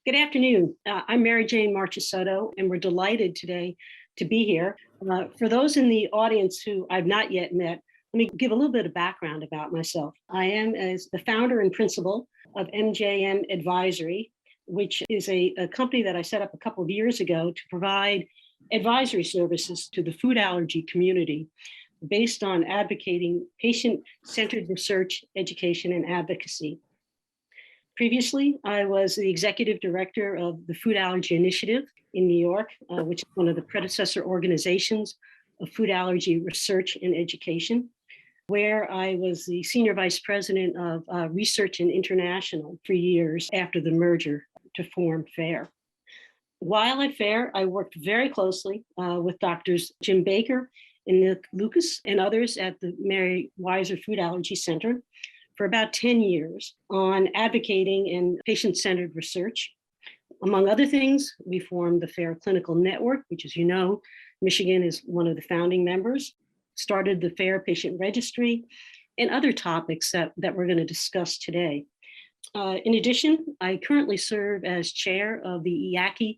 Good afternoon. I'm Mary Jane Marchisotto, and we're delighted today to be here. For those in the audience who I've not yet met, let me give a little bit of background about myself. I am as the founder and principal of MJM Advisory, which is a company that I set up a couple of years ago to provide advisory services to the food allergy community based on advocating patient-centered research, education, and advocacy. Previously, I was the executive director of the Food Allergy Initiative in New York, which is one of the predecessor organizations of food allergy research and education, where I was the senior vice president of research and international for years after the merger to form FARE. While at FARE, I worked very closely with doctors Jim Baker and Nick Lucas and others at the Mary Weiser Food Allergy Center for about 10 years on advocating and patient-centered research. Among other things, we formed the FARE Clinical Network, which, as you know, Michigan is one of the founding members, started the FARE Patient Registry, and other topics that we're going to discuss today. In addition, I currently serve as chair of the EACI,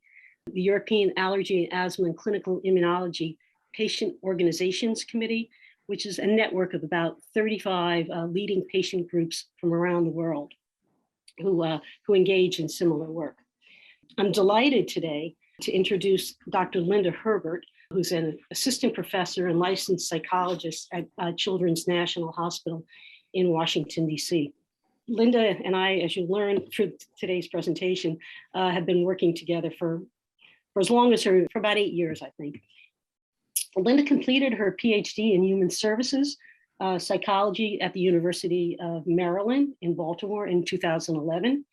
the European Allergy, Asthma, and Clinical Immunology Patient Organizations Committee, which is a network of about 35 leading patient groups from around the world who engage in similar work. I'm delighted today to introduce Dr. Linda Herbert, who's an assistant professor and licensed psychologist at Children's National Hospital in Washington, D.C. Linda and I, as you learned through today's presentation, have been working together for as long as for about 8 years, I think. Linda completed her PhD in Human Services Psychology at the University of Maryland in Baltimore in 2011.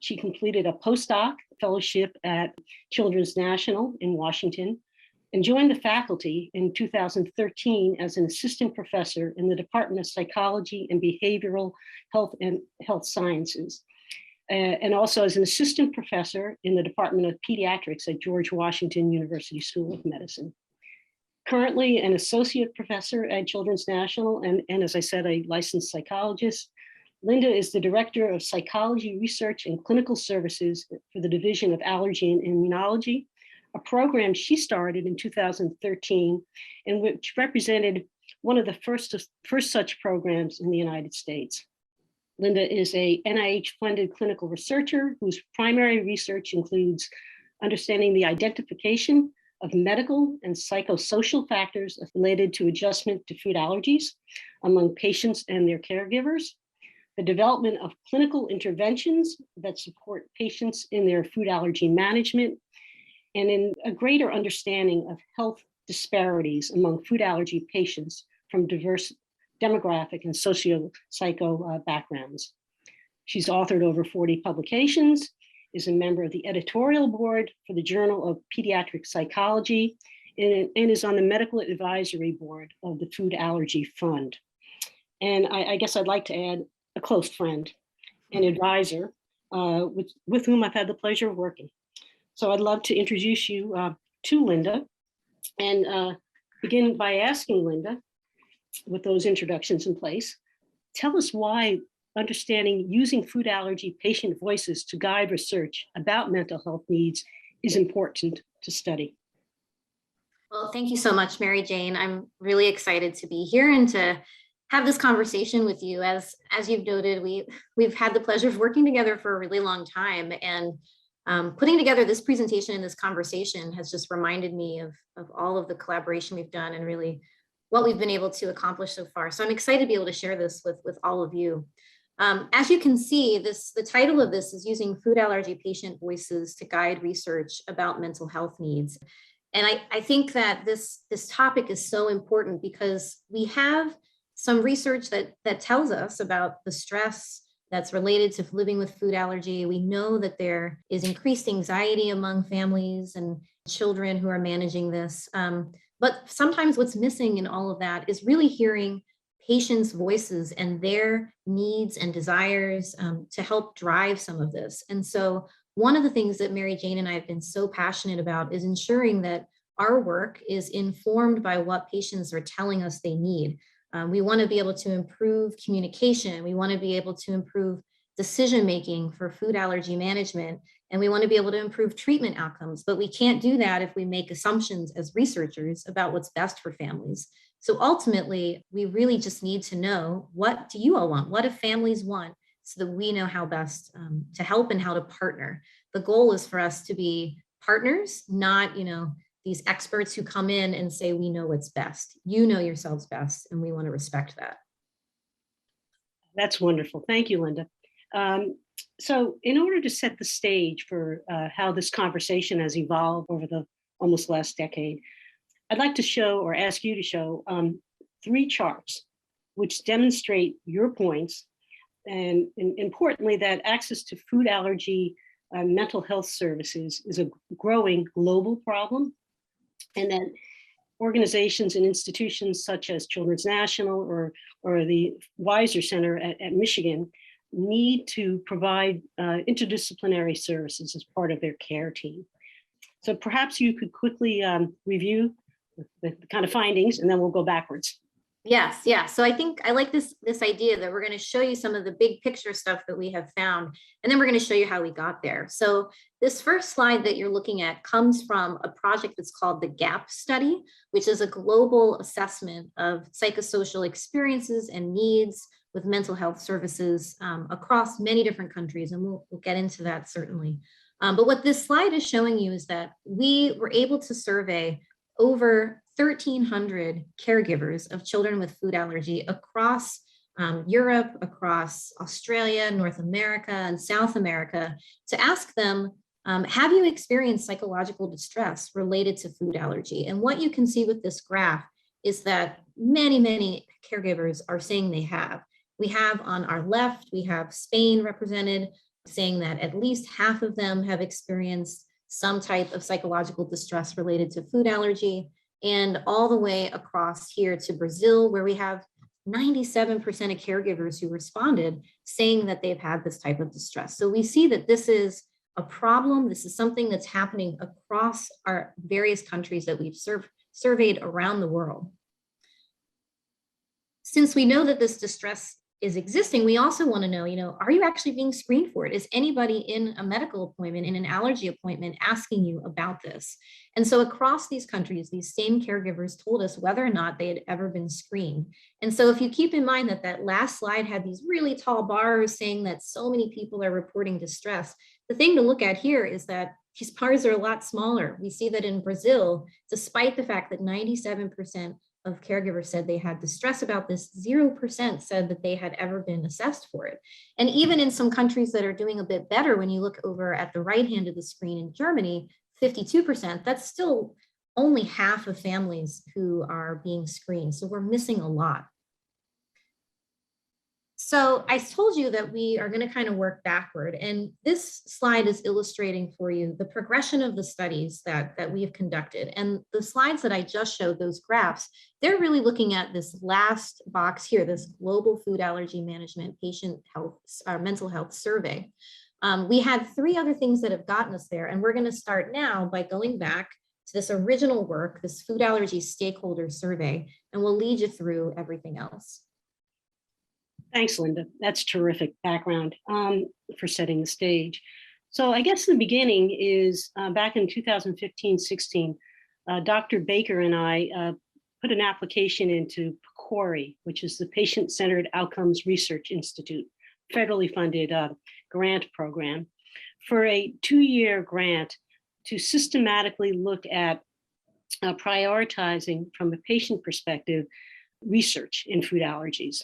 She completed a postdoc fellowship at Children's National in Washington and joined the faculty in 2013 as an assistant professor in the Department of Psychology and Behavioral Health and Health Sciences, and also as an assistant professor in the Department of Pediatrics at George Washington University School of Medicine. Currently an associate professor at Children's National, and as I said, a licensed psychologist. Linda is the director of psychology research and clinical services for the Division of Allergy and Immunology, a program she started in 2013, and which represented one of the first such programs in the United States. Linda is a NIH-funded clinical researcher whose primary research includes understanding the identification of medical and psychosocial factors related to adjustment to food allergies among patients and their caregivers, the development of clinical interventions that support patients in their food allergy management, and in a greater understanding of health disparities among food allergy patients from diverse demographic and socio-psycho backgrounds. She's authored over 40 publications, is a member of the editorial board for the Journal of Pediatric Psychology, and is on the medical advisory board of the Food Allergy Fund. And I guess I'd like to add a close friend and advisor with whom I've had the pleasure of working. So I'd love to introduce you to Linda and begin by asking Linda, with those introductions in place, tell us why understanding using food allergy patient voices to guide research about mental health needs is important to study. Well, thank you so much, Mary Jane. I'm really excited to be here and to have this conversation with you. As you've noted, we've had the pleasure of working together for a really long time, and putting together this presentation and this conversation has just reminded me of all of the collaboration we've done and really what we've been able to accomplish so far. So I'm excited to be able to share this with all of you. As you can see, the title of this is Using Food Allergy Patient Voices to Guide Research About Mental Health Needs. And I think that this topic is so important because we have some research that tells us about the stress that's related to living with food allergy. We know that there is increased anxiety among families and children who are managing this. But sometimes what's missing in all of that is really hearing patients' voices and their needs and desires to help drive some of this. And so one of the things that Mary Jane and I have been so passionate about is ensuring that our work is informed by what patients are telling us they need. We want to be able to improve communication. We want to be able to improve decision-making for food allergy management, and we want to be able to improve treatment outcomes, but we can't do that if we make assumptions as researchers about what's best for families. So ultimately, we really just need to know, what do you all want? What do families want? So that we know how best to help and how to partner. The goal is for us to be partners, not, these experts who come in and say, we know what's best. You know yourselves best, and we want to respect that. That's wonderful. Thank you, Linda. So in order to set the stage for how this conversation has evolved over the almost last decade, I'd like to show, or ask you to show, 3 charts which demonstrate your points, and importantly, that access to food allergy mental health services is a growing global problem, and that organizations and institutions such as Children's National or the Weiser Center at Michigan need to provide interdisciplinary services as part of their care team. So perhaps you could quickly review the kind of findings, and then we'll go backwards. Yes, yeah. So I think I like this idea that we're going to show you some of the big picture stuff that we have found, and then we're going to show you how we got there. So this first slide that you're looking at comes from a project that's called the GAP study, which is a global assessment of psychosocial experiences and needs with mental health services across many different countries, and we'll get into that certainly. But what this slide is showing you is that we were able to survey over 1,300 caregivers of children with food allergy across Europe, across Australia, North America, and South America, to ask them, have you experienced psychological distress related to food allergy? And what you can see with this graph is that many, many caregivers are saying they have. We have on our left, we have Spain represented, saying that at least half of them have experienced some type of psychological distress related to food allergy, and all the way across here to Brazil, where we have 97% of caregivers who responded saying that they've had this type of distress. So we see that this is a problem. This is something that's happening across our various countries that we've surveyed around the world. Since we know that this distress is existing, we also want to know, are you actually being screened for it? Is anybody in a medical appointment, in an allergy appointment, asking you about this? And so across these countries, these same caregivers told us whether or not they had ever been screened. And so if you keep in mind that that last slide had these really tall bars saying that so many people are reporting distress, the thing to look at here is that these bars are a lot smaller. We see that in Brazil, despite the fact that 97% of caregivers said they had distress about this, 0% said that they had ever been assessed for it. And even in some countries that are doing a bit better, when you look over at the right hand of the screen in Germany, 52%, that's still only half of families who are being screened. So we're missing a lot. So I told you that we are going to kind of work backward, and this slide is illustrating for you the progression of the studies that we have conducted. And the slides that I just showed, those graphs, they're really looking at this last box here, this Global Food Allergy Management Patient Health, Mental Health Survey. We had 3 other things that have gotten us there, and we're going to start now by going back to this original work, this Food Allergy Stakeholder Survey, and we'll lead you through everything else. Thanks, Linda. That's terrific background for setting the stage. So I guess the beginning is back in 2015-16, Dr. Baker and I put an application into PCORI, which is the Patient-Centered Outcomes Research Institute, federally funded grant program, for a 2-year grant to systematically look at prioritizing, from a patient perspective, research in food allergies.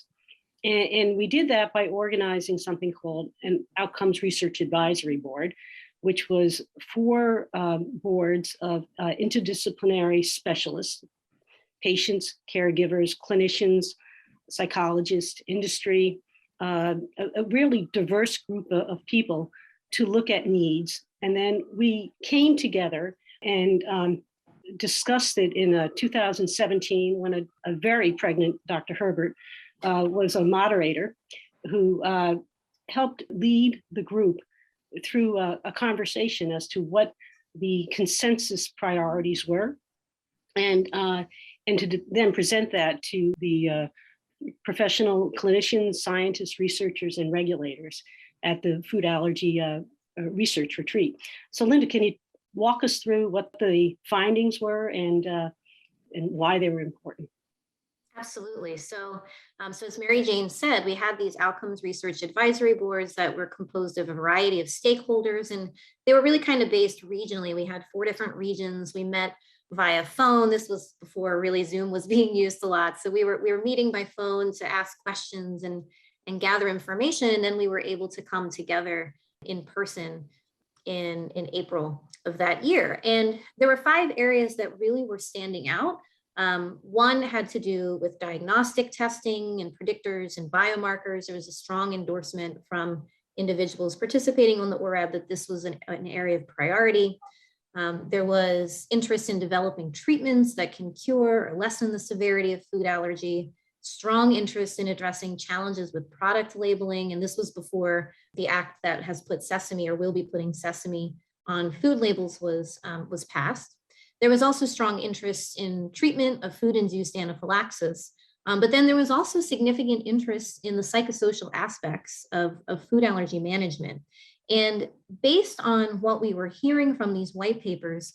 And we did that by organizing something called an Outcomes Research Advisory Board, which was 4 boards of interdisciplinary specialists, patients, caregivers, clinicians, psychologists, industry, a really diverse group of people to look at needs. And then we came together and discussed it in 2017 when a very pregnant Dr. Herbert was a moderator who helped lead the group through a conversation as to what the consensus priorities were, and to then present that to the professional clinicians, scientists, researchers, and regulators at the food allergy research retreat. So Linda, can you walk us through what the findings were and why they were important? Absolutely. So, so as Mary Jane said, we had these outcomes research advisory boards that were composed of a variety of stakeholders, and they were really kind of based regionally. We had 4 different regions. We met via phone. This was before really Zoom was being used a lot. So we were meeting by phone to ask questions and gather information. And then we were able to come together in person in April of that year. And there were 5 areas that really were standing out. One had to do with diagnostic testing and predictors and biomarkers. There was a strong endorsement from individuals participating on the ORAB that this was an area of priority. There was interest in developing treatments that can cure or lessen the severity of food allergy, strong interest in addressing challenges with product labeling. And this was before the act that has put sesame or will be putting sesame on food labels was passed. There was also strong interest in treatment of food-induced anaphylaxis, but then there was also significant interest in the psychosocial aspects of food allergy management. And based on what we were hearing from these white papers,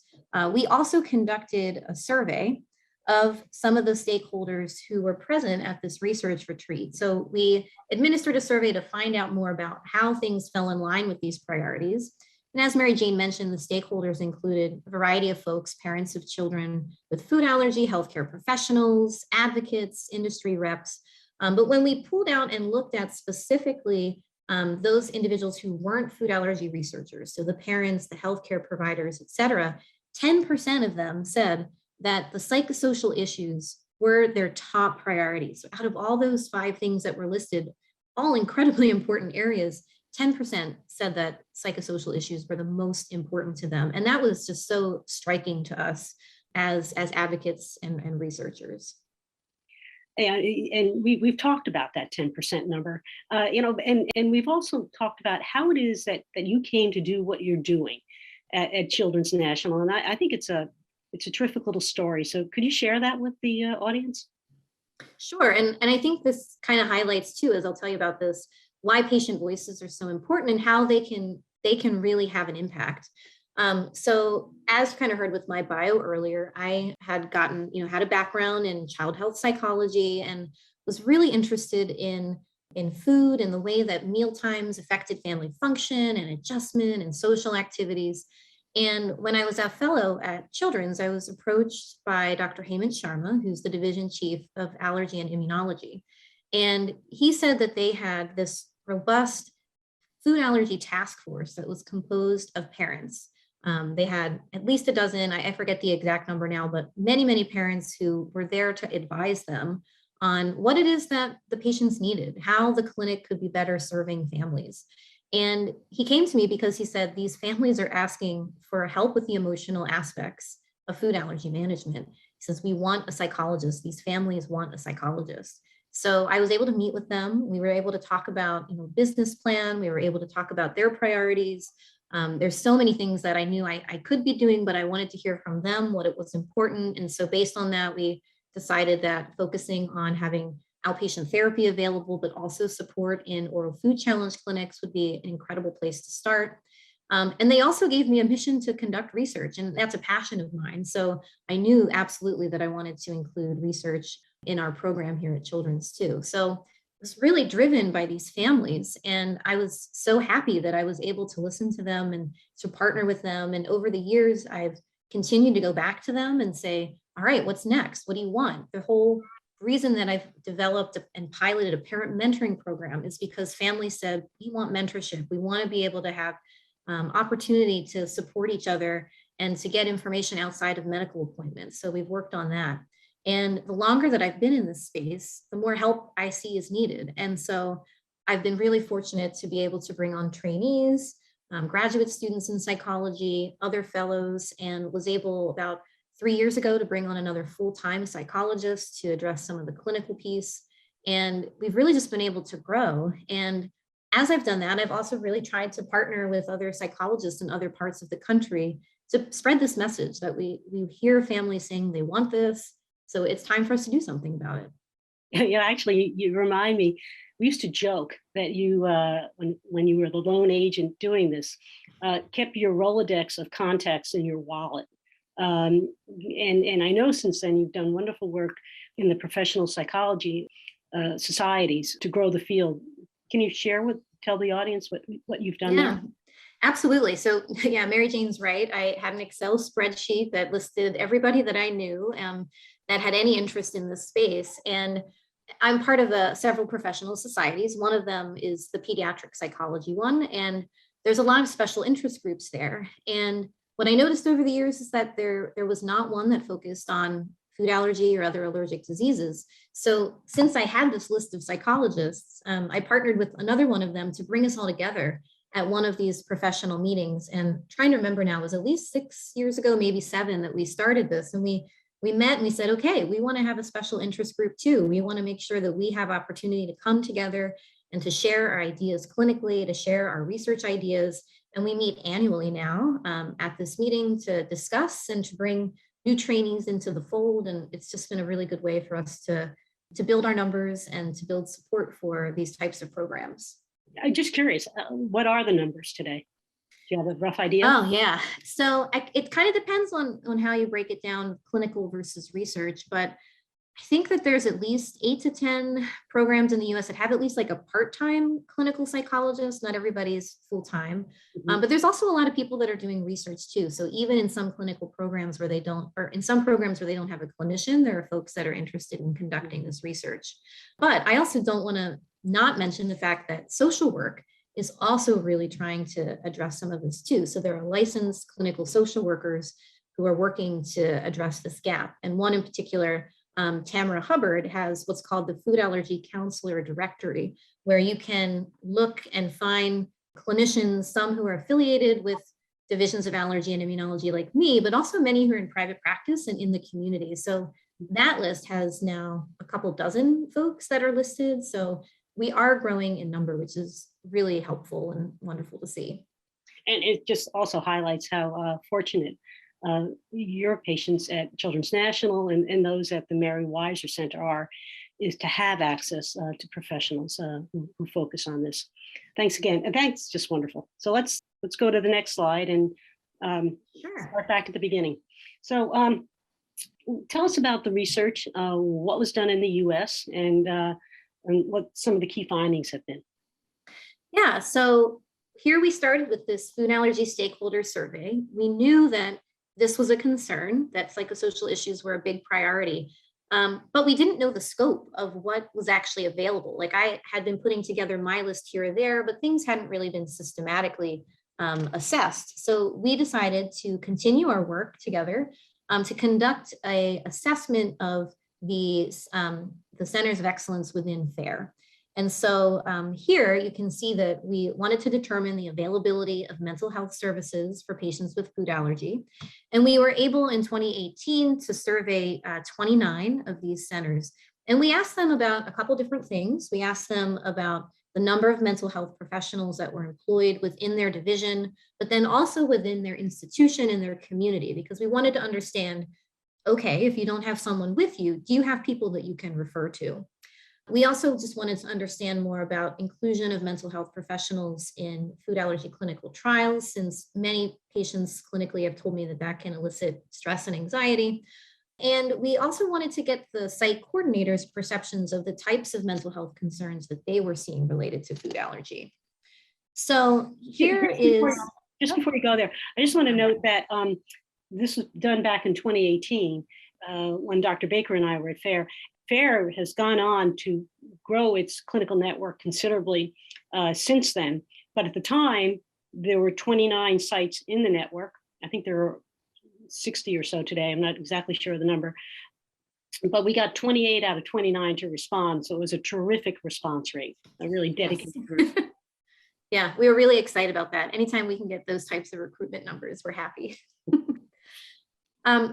we also conducted a survey of some of the stakeholders who were present at this research retreat. So we administered a survey to find out more about how things fell in line with these priorities. And as Mary Jane mentioned, the stakeholders included a variety of folks, parents of children with food allergy, healthcare professionals, advocates, industry reps. But when we pulled out and looked at specifically those individuals who weren't food allergy researchers, so the parents, the healthcare providers, et cetera, 10% of them said that the psychosocial issues were their top priorities. So out of all those 5 things that were listed, all incredibly important areas, 10% said that psychosocial issues were the most important to them. And that was just so striking to us as advocates and researchers. And we've talked about that 10% number, and we've also talked about how it is that you came to do what you're doing at Children's National. And I think it's a terrific little story. So could you share that with the audience? Sure. And I think this kind of highlights too, as I'll tell you about this, why patient voices are so important and how they can really have an impact. So as kind of heard with my bio earlier, I had gotten, had a background in child health psychology and was really interested in food and the way that meal times affected family function and adjustment and social activities. And when I was a fellow at Children's, I was approached by Dr. Hemant Sharma, who's the division chief of Allergy and Immunology. And he said that they had this robust food allergy task force that was composed of parents. They had at least a dozen, I forget the exact number now, but many, many parents who were there to advise them on what it is that the patients needed, how the clinic could be better serving families. And he came to me because he said these families are asking for help with the emotional aspects of food allergy management. He says, we want a psychologist. These families want a psychologist. So I was able to meet with them. We were able to talk about, business plan. We were able to talk about their priorities. There's so many things that I knew I could be doing, but I wanted to hear from them what it was important. And so based on that, we decided that focusing on having outpatient therapy available, but also support in oral food challenge clinics would be an incredible place to start. And they also gave me a mission to conduct research, and that's a passion of mine. So I knew absolutely that I wanted to include research in our program here at Children's too. So I was really driven by these families, and I was so happy that I was able to listen to them and to partner with them. And over the years, I've continued to go back to them and say, all right, what's next? What do you want? The whole reason that I've developed and piloted a parent mentoring program is because families said, we want mentorship. We want to be able to have opportunity to support each other and to get information outside of medical appointments. So we've worked on that. And the longer that I've been in this space, the more help I see is needed. And so I've been really fortunate to be able to bring on trainees, graduate students in psychology, other fellows, and was able about 3 years ago to bring on another full-time psychologist to address some of the clinical piece. And we've really just been able to grow. And as I've done that, I've also really tried to partner with other psychologists in other parts of the country to spread this message that we hear families saying they want this. So it's time for us to do something about it. Actually, you remind me, we used to joke that you, when you were the lone agent doing this, kept your Rolodex of contacts in your wallet. And I know since then you've done wonderful work in the professional psychology societies to grow the field. Can you tell the audience what you've done Yeah, there? absolutely. So yeah, Mary Jane's right. I had an Excel spreadsheet that listed everybody that I knew that had any interest in this space. And I'm part of several professional societies. One of them is the pediatric psychology one. And there's a lot of special interest groups there. And what I noticed over the years is that there was not one that focused on food allergy or other allergic diseases. So since I had this list of psychologists, I partnered with another one of them to bring us all together at one of these professional meetings. And trying to remember now, it was at least 6 years ago, maybe 7, that we started this. And we met and we said, okay, we want to have a special interest group too. We want to make sure that we have opportunity to come together and to share our ideas clinically, to share our research ideas. And we meet annually now at this meeting to discuss and to bring new trainees into the fold. And it's just been a really good way for us to build our numbers and to build support for these types of programs. I'm just curious, what are the numbers today? Do you have a rough idea? Oh, yeah. So it kind of depends on how you break it down, clinical versus research. But I think that there's at least 8 to 10 programs in the US that have at least like a part-time clinical psychologist. Not everybody's full-time, but there's also a lot of people that are doing research too. So even in some clinical programs where they don't, or in some programs where they don't have a clinician, there are folks that are interested in conducting this research. But I also don't want to not mention the fact that social work is also really trying to address some of this too. So there are licensed clinical social workers who are working to address this gap. And one in particular, Tamara Hubbard, has what's called the Food Allergy Counselor Directory, where you can look and find clinicians, some who are affiliated with divisions of allergy and immunology like me, but also many who are in private practice and in the community. So that list has now a couple dozen folks that are listed. So we are growing in number, which is really helpful and wonderful to see. And it just also highlights how fortunate your patients at Children's National and those at the Mary Weiser Center is to have access to professionals who focus on this. Thanks again. And thanks, just wonderful. So let's go to the next slide and start back at the beginning. So tell us about the research, what was done in the US and what some of the key findings have been. Yeah, so here we started with this food allergy stakeholder survey. We knew that this was a concern, that psychosocial issues were a big priority, but we didn't know the scope of what was actually available. Like I had been putting together my list here or there, but things hadn't really been systematically assessed. So we decided to continue our work together to conduct an assessment of the centers of excellence within FAIR. And so here you can see that we wanted to determine the availability of mental health services for patients with food allergy. And we were able in 2018 to survey 29 of these centers. And we asked them about a couple different things. We asked them about the number of mental health professionals that were employed within their division, but then also within their institution and their community, because we wanted to understand, okay, if you don't have someone with you, do you have people that you can refer to? We also just wanted to understand more about inclusion of mental health professionals in food allergy clinical trials, since many patients clinically have told me that that can elicit stress and anxiety. And we also wanted to get the site coordinators' perceptions of the types of mental health concerns that they were seeing related to food allergy. So here just before you go there, I just want to note that this was done back in 2018 when Dr. Baker and I were at FAIR. FAIR has gone on to grow its clinical network considerably since then. But at the time, there were 29 sites in the network. I think there are 60 or so today. I'm not exactly sure of the number. But we got 28 out of 29 to respond. So it was a terrific response rate, a really dedicated group. Yeah, we were really excited about that. Anytime we can get those types of recruitment numbers, we're happy.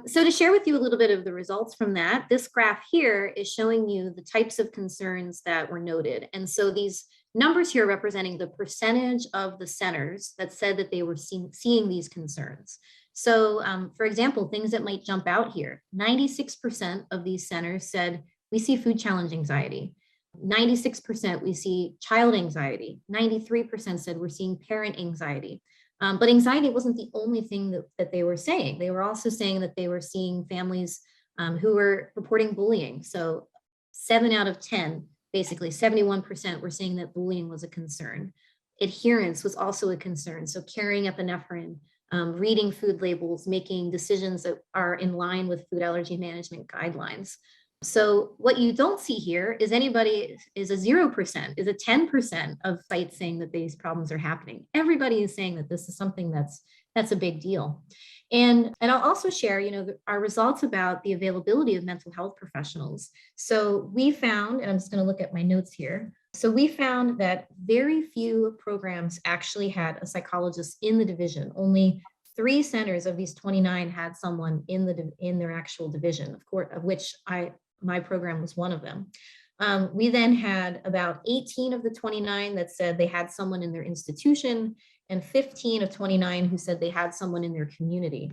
So to share with you a little bit of the results from that, this graph here is showing you the types of concerns that were noted. And so these numbers here representing the percentage of the centers that said that they were seeing these concerns. So for example, things that might jump out here, 96% of these centers said we see food challenge anxiety. 96% we see child anxiety. 93% said we're seeing parent anxiety. But anxiety wasn't the only thing that they were saying. They were also saying that they were seeing families who were reporting bullying. So 7 out of 10, basically 71% were saying that bullying was a concern. Adherence was also a concern. So carrying epinephrine, reading food labels, making decisions that are in line with food allergy management guidelines. So what you don't see here is anybody is a 0%, is a 10% of sites saying that these problems are happening. Everybody is saying that this is something that's a big deal. And I'll also share, our results about the availability of mental health professionals. So we found, and I'm just going to look at my notes here. So we found that very few programs actually had a psychologist in the division. Only 3 centers of these 29 had someone in their actual division, of which my program was one of them. We then had about 18 of the 29 that said they had someone in their institution, and 15 of 29 who said they had someone in their community.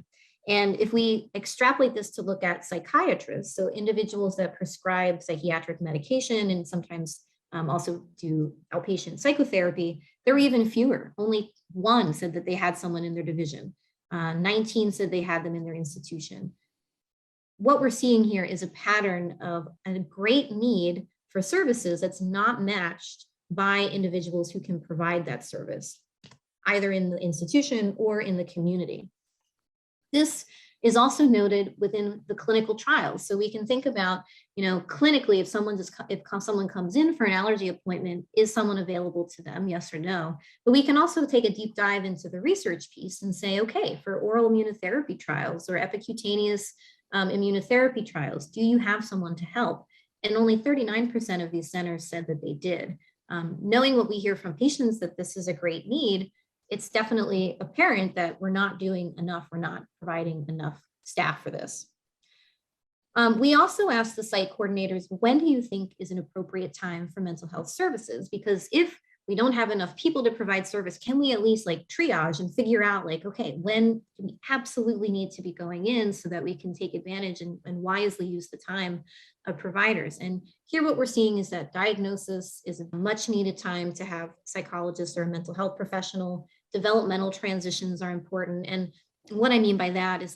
And if we extrapolate this to look at psychiatrists, so individuals that prescribe psychiatric medication and sometimes also do outpatient psychotherapy, there were even fewer. Only 1 said that they had someone in their division. 19 said they had them in their institution. What we're seeing here is a pattern of a great need for services that's not matched by individuals who can provide that service, either in the institution or in the community. This is also noted within the clinical trials. So we can think about, clinically, if someone comes in for an allergy appointment, is someone available to them, yes or no? But we can also take a deep dive into the research piece and say, okay, for oral immunotherapy trials or epicutaneous immunotherapy trials, do you have someone to help? And only 39% of these centers said that they did. Knowing what we hear from patients that this is a great need, it's definitely apparent that we're not doing enough, we're not providing enough staff for this. We also asked the site coordinators, when do you think is an appropriate time for mental health services? Because if we don't have enough people to provide service, can we at least triage and figure out okay, when we absolutely need to be going in so that we can take advantage and wisely use the time of providers? And here what we're seeing is that diagnosis is a much needed time to have psychologists or a mental health professional. Developmental transitions are important. And what I mean by that is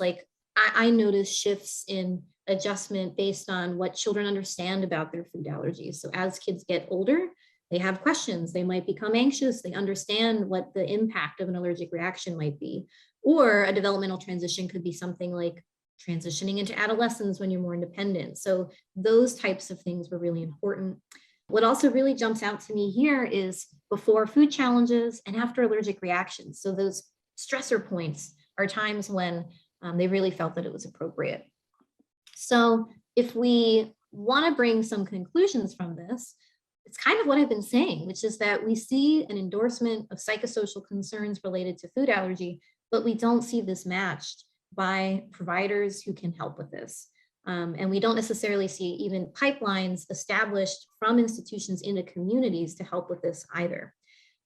I notice shifts in adjustment based on what children understand about their food allergies. So as kids get older, they have questions, they might become anxious, they understand what the impact of an allergic reaction might be. Or a developmental transition could be something like transitioning into adolescence when you're more independent. So those types of things were really important. What also really jumps out to me here is before food challenges and after allergic reactions. So those stressor points are times when they really felt that it was appropriate. So if we want to bring some conclusions from this, it's kind of what I've been saying, which is that we see an endorsement of psychosocial concerns related to food allergy, but we don't see this matched by providers who can help with this. And we don't necessarily see even pipelines established from institutions into communities to help with this either.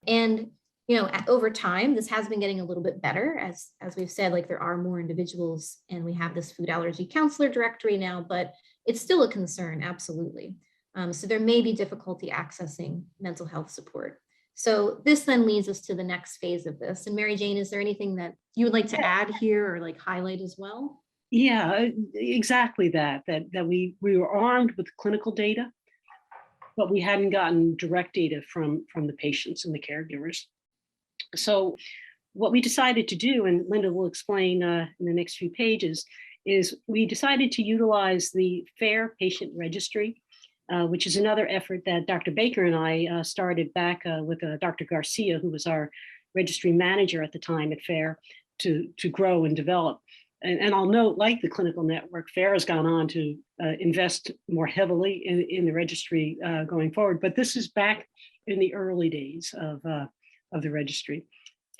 And over time, this has been getting a little bit better. As we've said, there are more individuals and we have this food allergy counselor directory now, but it's still a concern, absolutely. So there may be difficulty accessing mental health support. So this then leads us to the next phase of this. And Mary Jane, is there anything that you would like to add here or highlight as well? Yeah, exactly that we were armed with clinical data, but we hadn't gotten direct data from the patients and the caregivers. So what we decided to do, and Linda will explain in the next few pages, is we decided to utilize the FAIR patient registry, which is another effort that Dr. Baker and I started back with Dr. Garcia, who was our registry manager at the time at FAIR, to grow and develop. And I'll note, like the clinical network, FAIR has gone on to invest more heavily in the registry going forward. But this is back in the early days of the registry.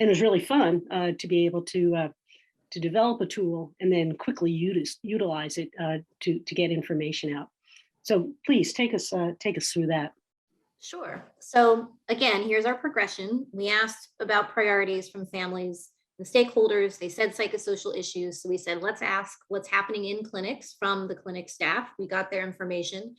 And it was really fun to be able to develop a tool and then quickly utilize it to get information out. So please take us through that. Sure. So again, here's our progression. We asked about priorities from families, the stakeholders. They said psychosocial issues. So we said, let's ask what's happening in clinics from the clinic staff. We got their information.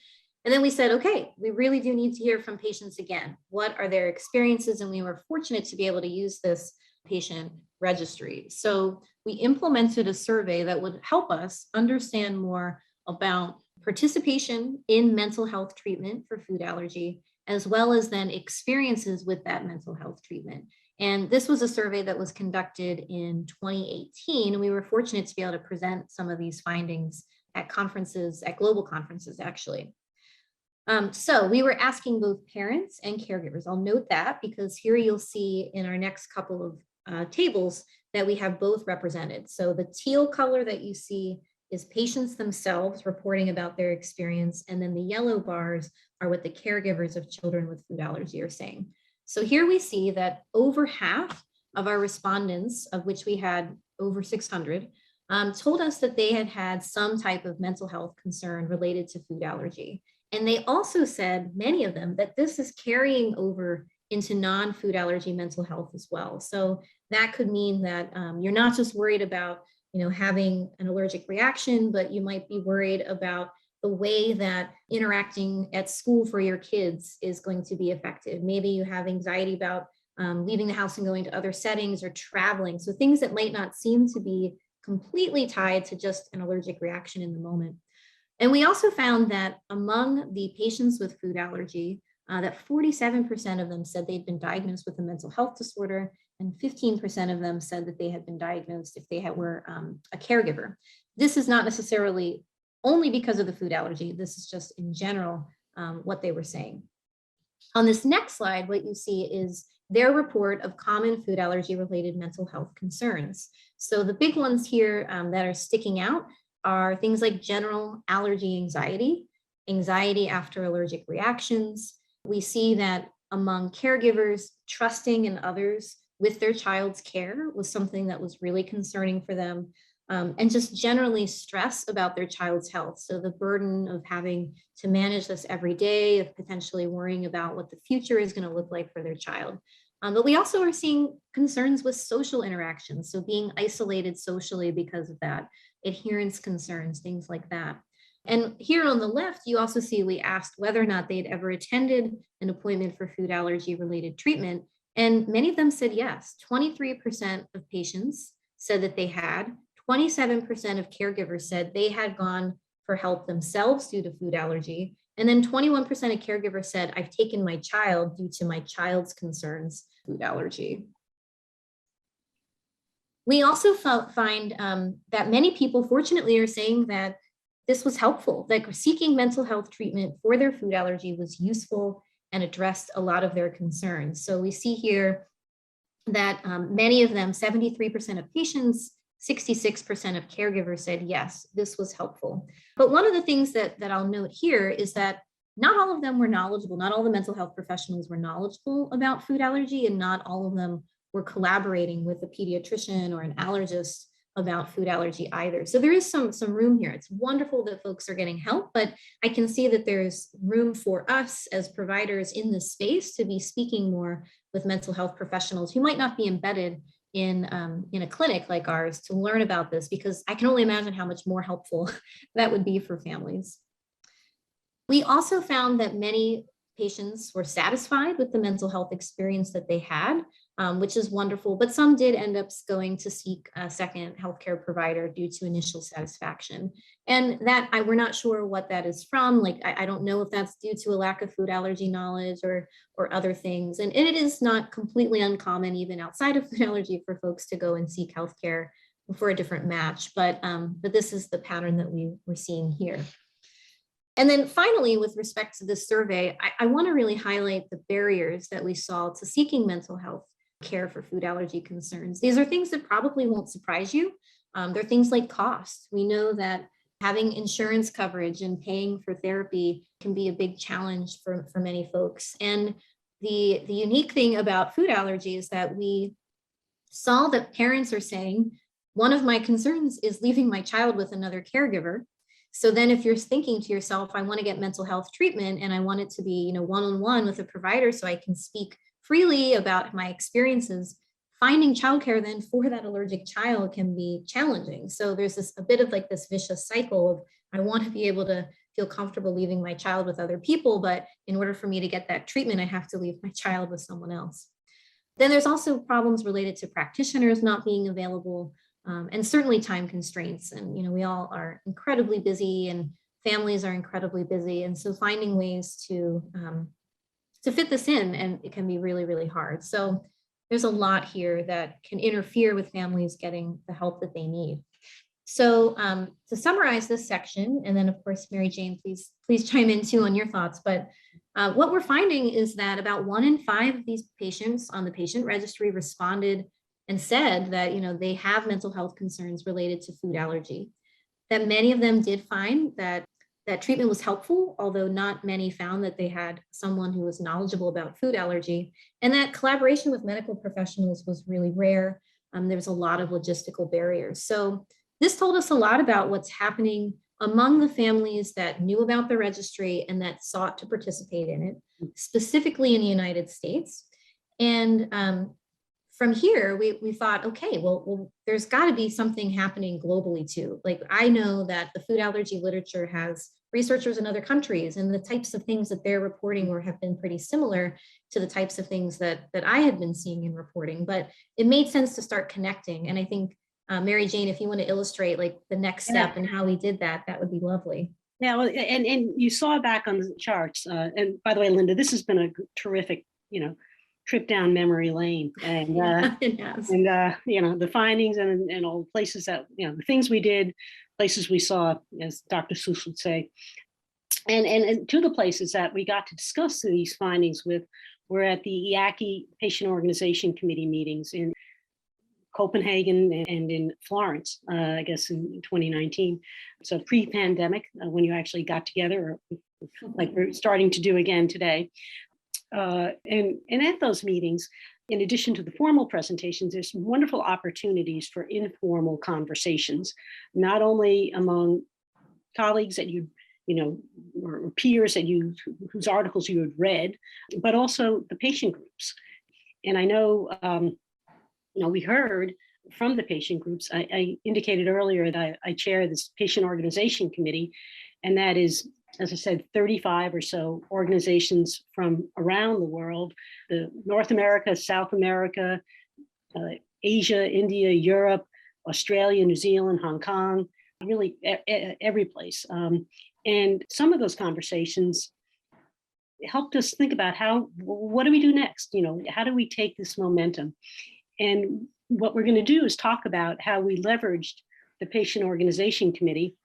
And then we said, okay, we really do need to hear from patients again. What are their experiences? And we were fortunate to be able to use this patient registry. So we implemented a survey that would help us understand more about participation in mental health treatment for food allergy, as well as then experiences with that mental health treatment. And this was a survey that was conducted in 2018. And we were fortunate to be able to present some of these findings at conferences, at global conferences, actually. So we were asking both parents and caregivers. I'll note that because here you'll see in our next couple of tables that we have both represented. So the teal color that you see is patients themselves reporting about their experience. And then the yellow bars are what the caregivers of children with food allergy are saying. So here we see that over half of our respondents, of which we had over 600, told us that they had had some type of mental health concern related to food allergy. And they also said, many of them, that this is carrying over into non-food allergy mental health as well. So that could mean that you're not just worried about having an allergic reaction, but you might be worried about the way that interacting at school for your kids is going to be affected. Maybe you have anxiety about leaving the house and going to other settings or traveling. So things that might not seem to be completely tied to just an allergic reaction in the moment. And we also found that among the patients with food allergy, that 47% of them said they'd been diagnosed with a mental health disorder, and 15% of them said that they had been diagnosed if they were a caregiver. This is not necessarily only because of the food allergy. This is just in general what they were saying. On this next slide, what you see is their report of common food allergy related mental health concerns. So the big ones here that are sticking out are things like general allergy anxiety after allergic reactions. We see that among caregivers, trusting in others with their child's care was something that was really concerning for them. And just generally stress about their child's health. So the burden of having to manage this every day, of potentially worrying about what the future is going to look like for their child. But we also are seeing concerns with social interactions. So being isolated socially because of that, adherence concerns, things like that. And here on the left, you also see we asked whether or not they'd ever attended an appointment for food allergy related treatment. And many of them said yes. 23% of patients said that they had. 27% of caregivers said they had gone for help themselves due to food allergy. And then 21% of caregivers said, I've taken my child due to my child's concerns, food allergy. We also find that many people, fortunately, are saying that this was helpful, that seeking mental health treatment for their food allergy was useful and addressed a lot of their concerns. So we see here that many of them, 73% of patients, 66% of caregivers said, yes, this was helpful. But one of the things that I'll note here is that not all of them were knowledgeable. Not all the mental health professionals were knowledgeable about food allergy, and not all of them were collaborating with a pediatrician or an allergist about food allergy either. So there is some room here. It's wonderful that folks are getting help, but I can see that there's room for us as providers in this space to be speaking more with mental health professionals who might not be embedded in a clinic like ours to learn about this, because I can only imagine how much more helpful that would be for families. We also found that many patients were satisfied with the mental health experience that they had, which is wonderful, but some did end up going to seek a second healthcare provider due to initial satisfaction. And that we're not sure what that is from. Like, I don't know if that's due to a lack of food allergy knowledge or other things. And it is not completely uncommon, even outside of food allergy, for folks to go and seek healthcare for a different match. But this is the pattern that we're seeing here. And then finally, with respect to this survey, I want to really highlight the barriers that we saw to seeking mental health care for food allergy concerns. These are things that probably won't surprise you. They're things like cost. We know that having insurance coverage and paying for therapy can be a big challenge for many folks. And the unique thing about food allergy is that we saw that parents are saying, one of my concerns is leaving my child with another caregiver. So then if you're thinking to yourself, I want to get mental health treatment and I want it to be, one-on-one with a provider so I can speak freely about my experiences, finding childcare then for that allergic child can be challenging. So there's a bit of like this vicious cycle of, I want to be able to feel comfortable leaving my child with other people, but in order for me to get that treatment, I have to leave my child with someone else. Then there's also problems related to practitioners not being available, and certainly time constraints. And, we all are incredibly busy and families are incredibly busy. And so finding ways to fit this in, and it can be really, really hard. So there's a lot here that can interfere with families getting the help that they need. So to summarize this section, and then of course, Mary Jane, please chime in too on your thoughts. But what we're finding is that about 1 in 5 of these patients on the patient registry responded and said that they have mental health concerns related to food allergy. That many of them did find that treatment was helpful, although not many found that they had someone who was knowledgeable about food allergy, and that collaboration with medical professionals was really rare. There was a lot of logistical barriers. So this told us a lot about what's happening among the families that knew about the registry and that sought to participate in it, specifically in the United States. And from here, we thought, okay, well, there's got to be something happening globally too. Like, I know that the food allergy literature has researchers in other countries, and the types of things that they're reporting have been pretty similar to the types of things that I had been seeing in reporting. But it made sense to start connecting. And I think, Mary Jane, if you want to illustrate like the next step and how we did that, that would be lovely. Yeah, well, and you saw back on the charts. And by the way, Linda, this has been a terrific, trip down memory lane, and Yes. and the findings and all the places that the things we did, places we saw, as Dr. Seuss would say, and two of the places that we got to discuss these findings with were at the IACI Patient Organization Committee meetings in Copenhagen and in Florence, I guess in 2019. So pre-pandemic, when you actually got together, or like we're starting to do again today. And at those meetings, in addition to the formal presentations, there's wonderful opportunities for informal conversations, not only among colleagues that or peers that whose articles you had read, but also the patient groups. And I know, we heard from the patient groups. I indicated earlier that I chair this patient organization committee, and that is, as I said, 35 or so organizations from around the world, North America, South America, Asia, India, Europe, Australia, New Zealand, Hong Kong, really every place. And some of those conversations helped us think about what do we do next? How do we take this momentum? And what we're going to do is talk about how we leveraged the patient organization committee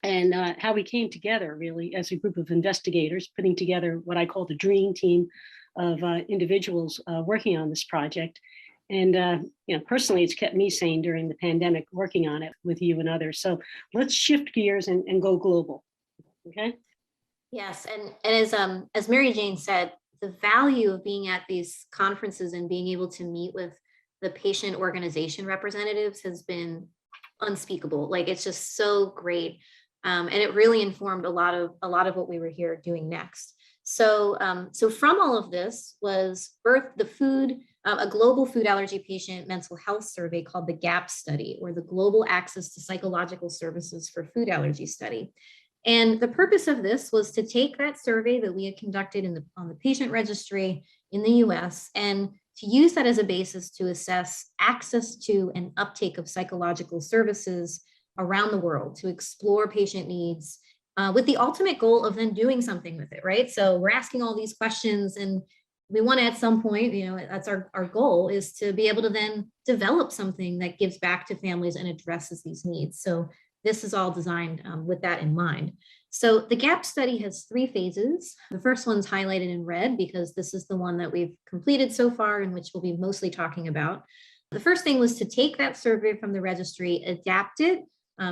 and how we came together really as a group of investigators, putting together what I call the dream team of individuals working on this project. And personally, it's kept me sane during the pandemic working on it with you and others. So let's shift gears and go global. Okay. Yes, and as Mary Jane said, the value of being at these conferences and being able to meet with the patient organization representatives has been unspeakable. Like, it's just so great. And it really informed a lot of what we were here doing next. So from all of this was birthed a global food allergy patient mental health survey called the GAP study, or the Global Access to Psychological Services for Food Allergy study. And the purpose of this was to take that survey that we had conducted on the patient registry in the US and to use that as a basis to assess access to and uptake of psychological services around the world, to explore patient needs with the ultimate goal of then doing something with it, right? So we're asking all these questions, and we want to, at some point, that's our goal, is to be able to then develop something that gives back to families and addresses these needs. So this is all designed with that in mind. So the GAP study has 3 phases. The first one's highlighted in red because this is the one that we've completed so far and which we'll be mostly talking about. The first thing was to take that survey from the registry, adapt it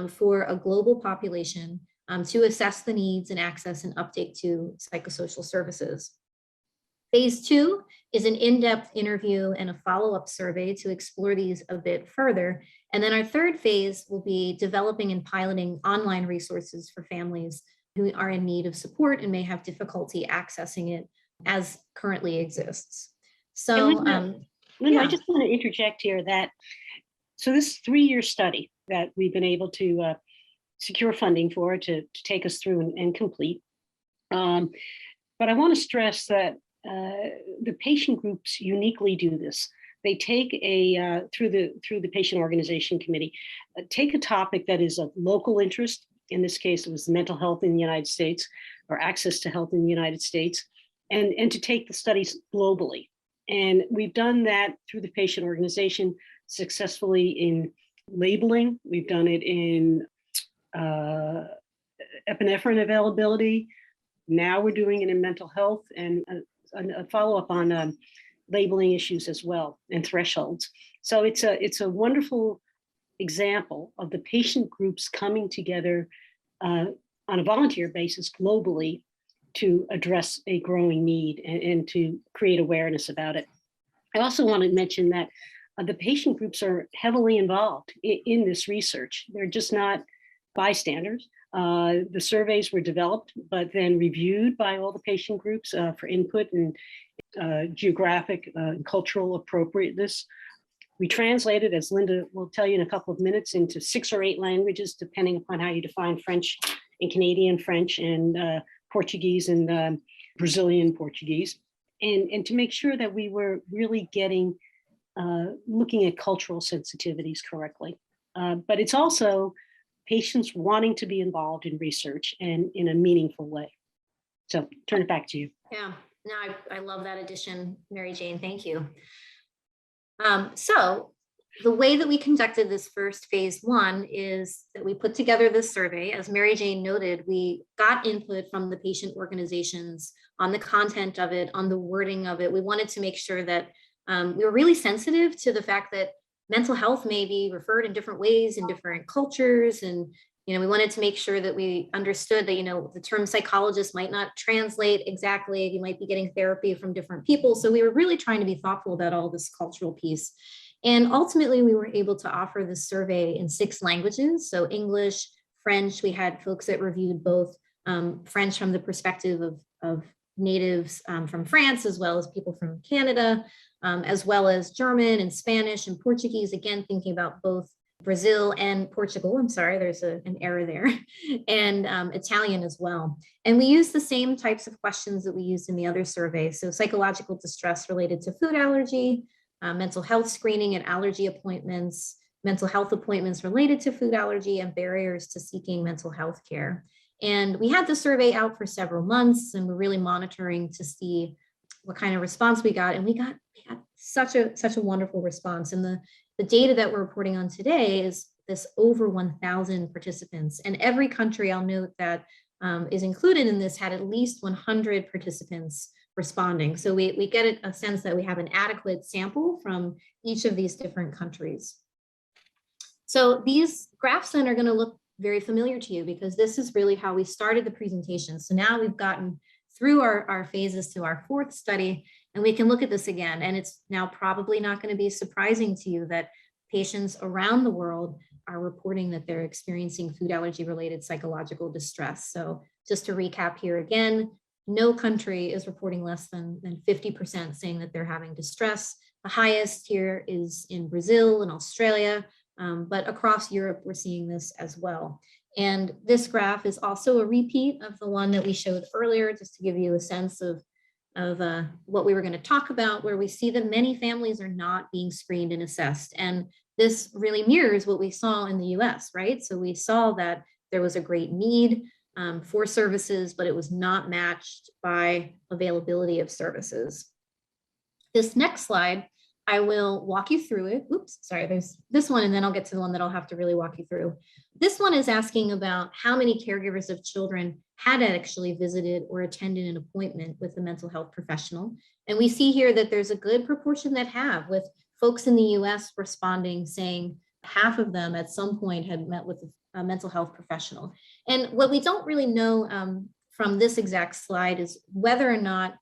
for a global population to assess the needs and access and uptake to psychosocial services. Phase 2 is an in-depth interview and a follow-up survey to explore these a bit further. And then our third phase will be developing and piloting online resources for families who are in need of support and may have difficulty accessing it as currently exists. So, Linda, I just want to interject here that, so this 3-year study that we've been able to secure funding for it to take us through and complete. But I want to stress that the patient groups uniquely do this. They take through the patient organization committee, take a topic that is of local interest. In this case, it was mental health in the United States, or access to health in the United States, and to take the studies globally. And we've done that through the patient organization successfully in labeling. We've done it in epinephrine availability. Now we're doing it in mental health, and a follow-up on labeling issues as well, and thresholds. So it's a wonderful example of the patient groups coming together on a volunteer basis globally to address a growing need and to create awareness about it. I also want to mention that the patient groups are heavily involved in this research. They're just not bystanders. The surveys were developed, but then reviewed by all the patient groups for input and geographic and cultural appropriateness. We translated, as Linda will tell you in a couple of minutes, into 6 or 8 languages, depending upon how you define French and Canadian French and Portuguese and Brazilian Portuguese. And to make sure that we were really getting, looking at cultural sensitivities correctly. But it's also patients wanting to be involved in research and in a meaningful way. So turn it back to you. Yeah, no, I love that addition, Mary Jane, thank you. So the way that we conducted this first phase 1 is that we put together this survey. As Mary Jane noted, we got input from the patient organizations on the content of it, on the wording of it. We wanted to make sure that we were really sensitive to the fact that mental health may be referred in different ways in different cultures. And, we wanted to make sure that we understood that, the term psychologist might not translate exactly. You might be getting therapy from different people. So we were really trying to be thoughtful about all this cultural piece. And ultimately, we were able to offer this survey in 6 languages. So English, French, we had folks that reviewed both French from the perspective of natives from France, as well as people from Canada, as well as German and Spanish and Portuguese, again, thinking about both Brazil and Portugal. I'm sorry, there's an error there, and Italian as well. And we use the same types of questions that we used in the other survey. So psychological distress related to food allergy, mental health screening and allergy appointments, mental health appointments related to food allergy, and barriers to seeking mental health care. And we had the survey out for several months, and we're really monitoring to see what kind of response we got. And we got such a wonderful response. And the data that we're reporting on today is this over 1,000 participants. And every country, I'll note, that is included in this had at least 100 participants responding. So we get a sense that we have an adequate sample from each of these different countries. So these graphs then are going to look very familiar to you, because this is really how we started the presentation. So now we've gotten through our phases to our 4th study, and we can look at this again. And it's now probably not going to be surprising to you that patients around the world are reporting that they're experiencing food allergy related psychological distress. So just to recap here again, no country is reporting less than 50% saying that they're having distress. The highest here is in Brazil and Australia, but across Europe, we're seeing this as well. And this graph is also a repeat of the one that we showed earlier, just to give you a sense of what we were going to talk about, where we see that many families are not being screened and assessed. And this really mirrors what we saw in the US, right? So we saw that there was a great need for services, but it was not matched by availability of services. This next slide, I will walk you through it. Oops, sorry, there's this one, and then I'll get to the one that I'll have to really walk you through. This one is asking about how many caregivers of children had actually visited or attended an appointment with a mental health professional. And we see here that there's a good proportion that have, with folks in the US responding, saying half of them at some point had met with a mental health professional. And what we don't really know from this exact slide is whether or not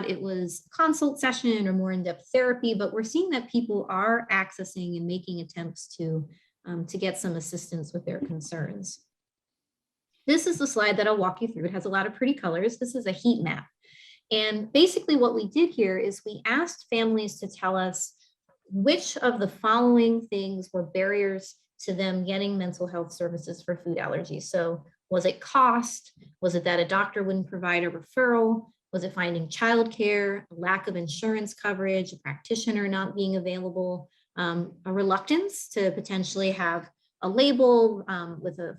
it was a consult session or more in-depth therapy, but we're seeing that people are accessing and making attempts to get some assistance with their concerns. This is the slide that I'll walk you through. It has a lot of pretty colors. This is a heat map. And basically what we did here is we asked families to tell us which of the following things were barriers to them getting mental health services for food allergies. So was it cost? Was it that a doctor wouldn't provide a referral? Was it finding childcare, a lack of insurance coverage, a practitioner not being available, a reluctance to potentially have a label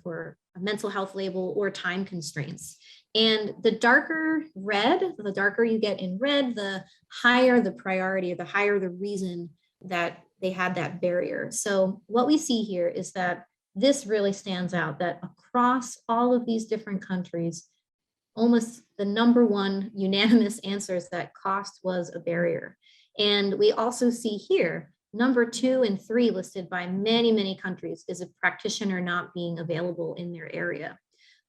for a mental health label, or time constraints? And the darker red, the darker you get in red, the higher the priority, or the higher the reason that they had that barrier. So what we see here is that this really stands out, that across all of these different countries, almost the number one unanimous answer is that cost was a barrier. And we also see here, number 2 and 3 listed by many, many countries is a practitioner not being available in their area.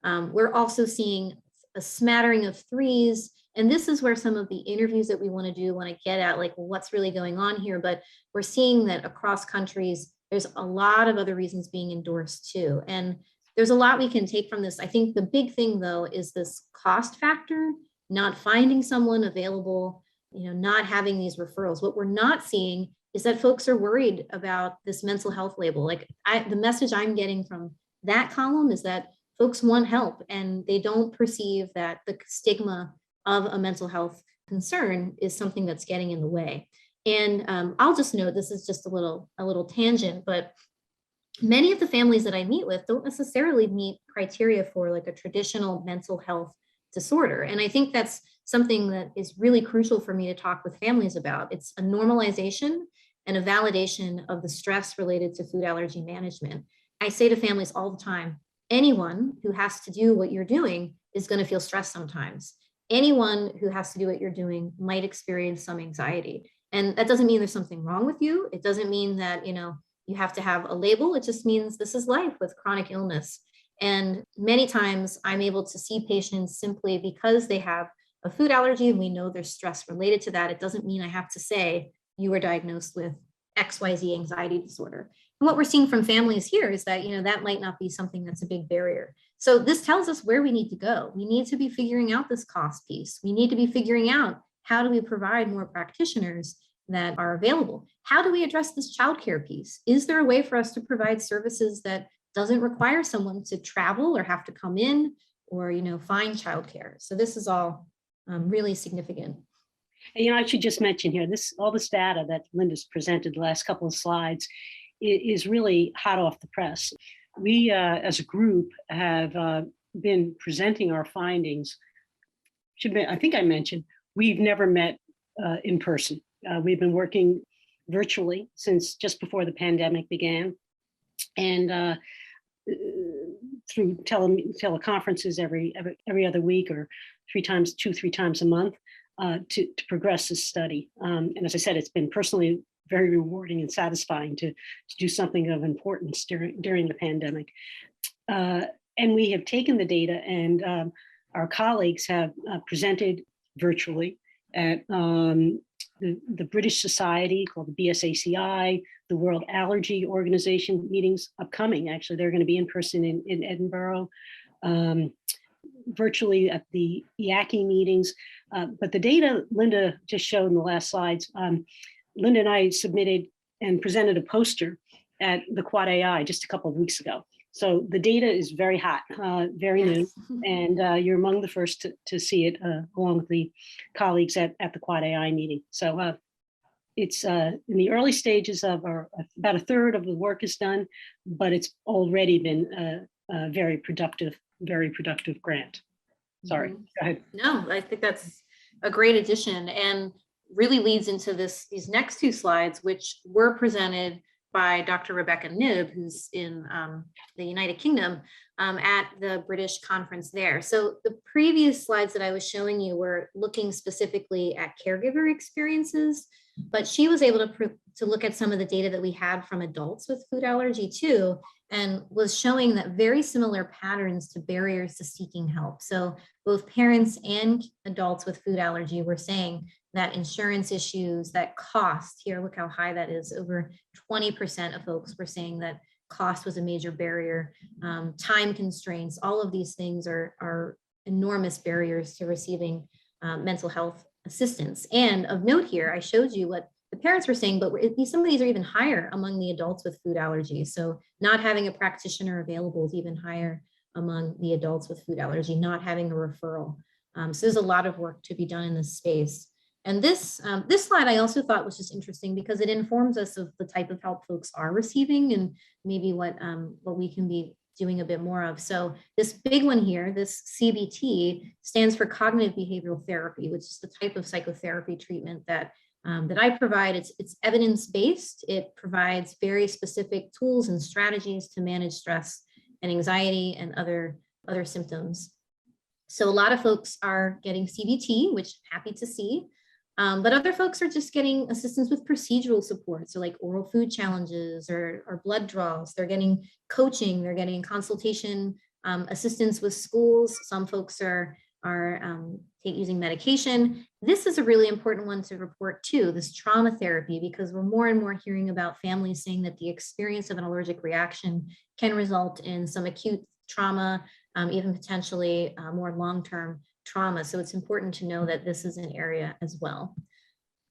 We're also seeing a smattering of 3s. And this is where some of the interviews that we want to do want to get at, like, well, what's really going on here? But we're seeing that across countries, there's a lot of other reasons being endorsed too. And there's a lot we can take from this. I think the big thing, though, is this cost factor, not finding someone available, not having these referrals. What we're not seeing is that folks are worried about this mental health label. Like, the message I'm getting from that column is that folks want help, and they don't perceive that the stigma of a mental health concern is something that's getting in the way. And I'll just note, this is just a little tangent, but many of the families that I meet with don't necessarily meet criteria for like a traditional mental health disorder. And I think that's something that is really crucial for me to talk with families about. It's a normalization and a validation of the stress related to food allergy management. I say to families all the time, anyone who has to do what you're doing is going to feel stressed sometimes. Anyone who has to do what you're doing might experience some anxiety. And that doesn't mean there's something wrong with you. It doesn't mean that, you have to have a label. It just means this is life with chronic illness. And many times I'm able to see patients simply because they have a food allergy and we know there's stress related to that. It doesn't mean I have to say you were diagnosed with XYZ anxiety disorder. And what we're seeing from families here is that, that might not be something that's a big barrier. So this tells us where we need to go. We need to be figuring out this cost piece. We need to be figuring out, how do we provide more practitioners that are available? How do we address this childcare piece? Is there a way for us to provide services that doesn't require someone to travel or have to come in or, find childcare? So this is all really significant. And, I should just mention here, all this data that Linda's presented the last couple of slides is really hot off the press. We, as a group, have been presenting our findings. I think I mentioned, we've never met in person. We've been working virtually since just before the pandemic began, and through teleconferences every other week, or 3 times a month, to progress this study. And as I said, it's been personally very rewarding and satisfying to do something of importance during the pandemic. And we have taken the data, and our colleagues have presented virtually at the British Society, called the BSACI, the World Allergy Organization meetings upcoming. Actually, they're going to be in person in Edinburgh, virtually at the IACI meetings. But the data Linda just showed in the last slides, Linda and I submitted and presented a poster at the Quad AI just a couple of weeks ago. So the data is very hot, very new, and you're among the first to see it, along with the colleagues at the Quad AI meeting. So it's in the early stages of about a third of the work is done, but it's already been a very productive grant. Sorry, go ahead. No, I think that's a great addition, and really leads into these next 2 slides, which were presented by Dr. Rebecca Knibb, who's in the United Kingdom, at the British conference there. So the previous slides that I was showing you were looking specifically at caregiver experiences, but she was able to look at some of the data that we had from adults with food allergy too, and was showing that very similar patterns to barriers to seeking help. So both parents and adults with food allergy were saying that insurance issues, that cost, here, look how high that is, over 20% of folks were saying that cost was a major barrier. Time constraints, all of these things are enormous barriers to receiving mental health assistance. And of note here, I showed you what the parents were saying, but some of these are even higher among the adults with food allergies. So not having a practitioner available is even higher among the adults with food allergy, not having a referral. So there's a lot of work to be done in this space. And this slide I also thought was just interesting because it informs us of the type of help folks are receiving and maybe what we can be doing a bit more of. So this big one here, this CBT, stands for cognitive behavioral therapy, which is the type of psychotherapy treatment that I provide. It's evidence-based. It provides very specific tools and strategies to manage stress and anxiety and other symptoms. So a lot of folks are getting CBT, which I'm happy to see, but other folks are just getting assistance with procedural support. So like oral food challenges or blood draws. They're getting coaching, they're getting consultation, assistance with schools. Some folks are using medication. This is a really important one to report too, this trauma therapy, because we're more and more hearing about families saying that the experience of an allergic reaction can result in some acute trauma, even potentially more long-term trauma. So it's important to know that this is an area as well.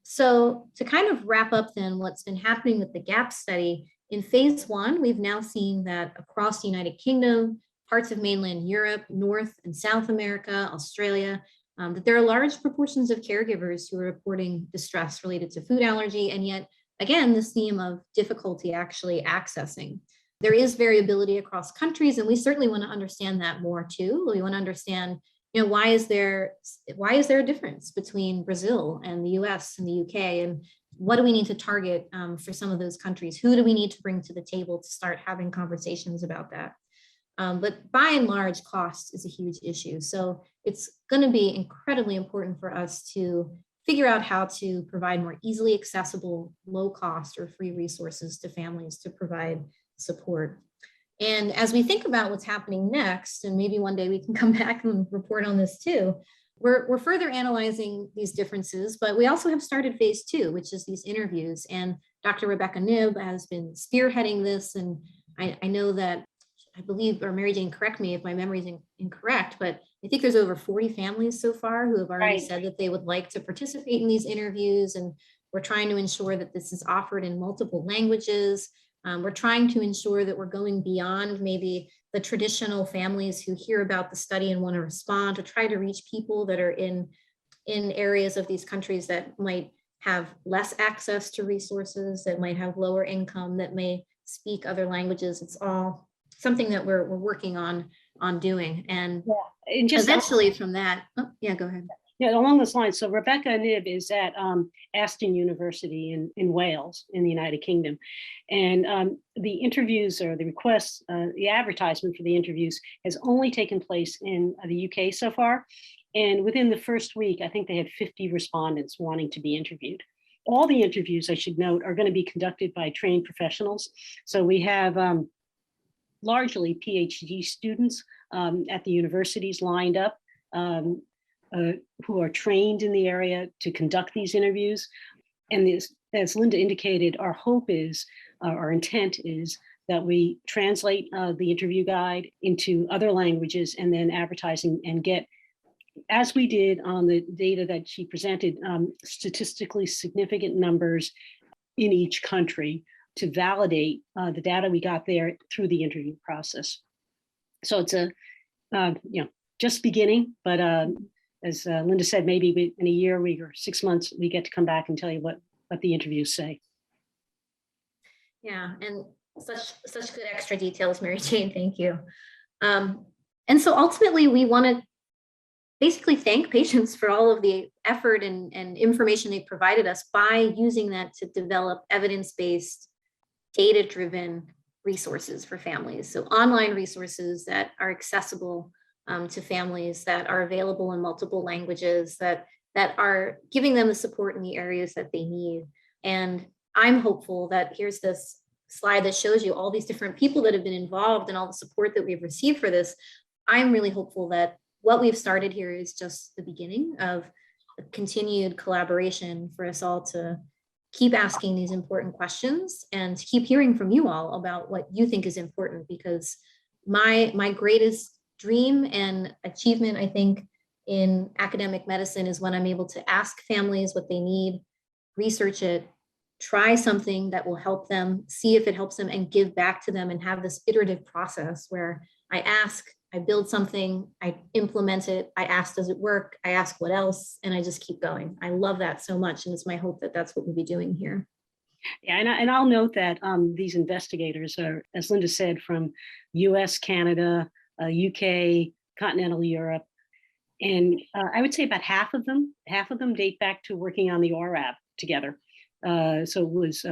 So to kind of wrap up then what's been happening with the GAP study, in phase 1, we've now seen that across the United Kingdom, parts of mainland Europe, North and South America, Australia, that there are large proportions of caregivers who are reporting distress related to food allergy. And yet, again, this theme of difficulty actually accessing. There is variability across countries, and we certainly want to understand that more too. We want to understand, why is there a difference between Brazil and the US and the UK, and what do we need to target for some of those countries? Who do we need to bring to the table to start having conversations about that? But by and large, cost is a huge issue. So it's going to be incredibly important for us to figure out how to provide more easily accessible, low cost or free resources to families to provide support. And as we think about what's happening next, and maybe one day we can come back and report on this too, we're further analyzing these differences, but we also have started phase 2, which is these interviews. And Dr. Rebecca Knibb has been spearheading this. And I know that, I believe, or Mary Jane, correct me if my memory is incorrect, but I think there's over 40 families so far who have already said that they would like to participate in these interviews. And we're trying to ensure that this is offered in multiple languages. We're trying to ensure that we're going beyond maybe the traditional families who hear about the study and want to respond, to try to reach people that are in areas of these countries that might have less access to resources, that might have lower income, that may speak other languages. It's all something that we're working on doing. And just eventually from that, go ahead. Yeah, along those lines. So Rebecca Knibb is at Aston University in Wales, in the United Kingdom. And the interviews or the requests, the advertisement for the interviews has only taken place in the UK so far. And within the first week, I think they had 50 respondents wanting to be interviewed. All the interviews, I should note, are going to be conducted by trained professionals. So we have largely PhD students at the universities lined up, who are trained in the area to conduct these interviews. And this, as Linda indicated, our hope is, our intent is that we translate the interview guide into other languages and then advertising and get, as we did on the data that she presented, statistically significant numbers in each country to validate the data we got there through the interview process. So it's just beginning, but as Linda said, maybe in a year, or 6 months, we get to come back and tell you what the interviews say. Yeah, and such good extra details, Mary Jane, thank you. And so ultimately, we want to basically thank patients for all of the effort and information they provided us by using that to develop evidence-based, data-driven resources for families. So online resources that are accessible to families, that are available in multiple languages, that are giving them the support in the areas that they need. And I'm hopeful that here's this slide that shows you all these different people that have been involved and all the support that we've received for this. I'm really hopeful that what we've started here is just the beginning of a continued collaboration for us all to keep asking these important questions and to keep hearing from you all about what you think is important, because my greatest dream and achievement, I think, in academic medicine is when I'm able to ask families what they need, research it, try something that will help them, see if it helps them, and give back to them, and have this iterative process where I ask, I build something, I implement it, I ask, does it work? I ask, what else? And I just keep going. I love that so much. And it's my hope that that's what we'll be doing here. Yeah, and I'll note that these investigators are, as Linda said, from US, Canada, UK, continental Europe. And I would say about half of them date back to working on the ORAB together. So it was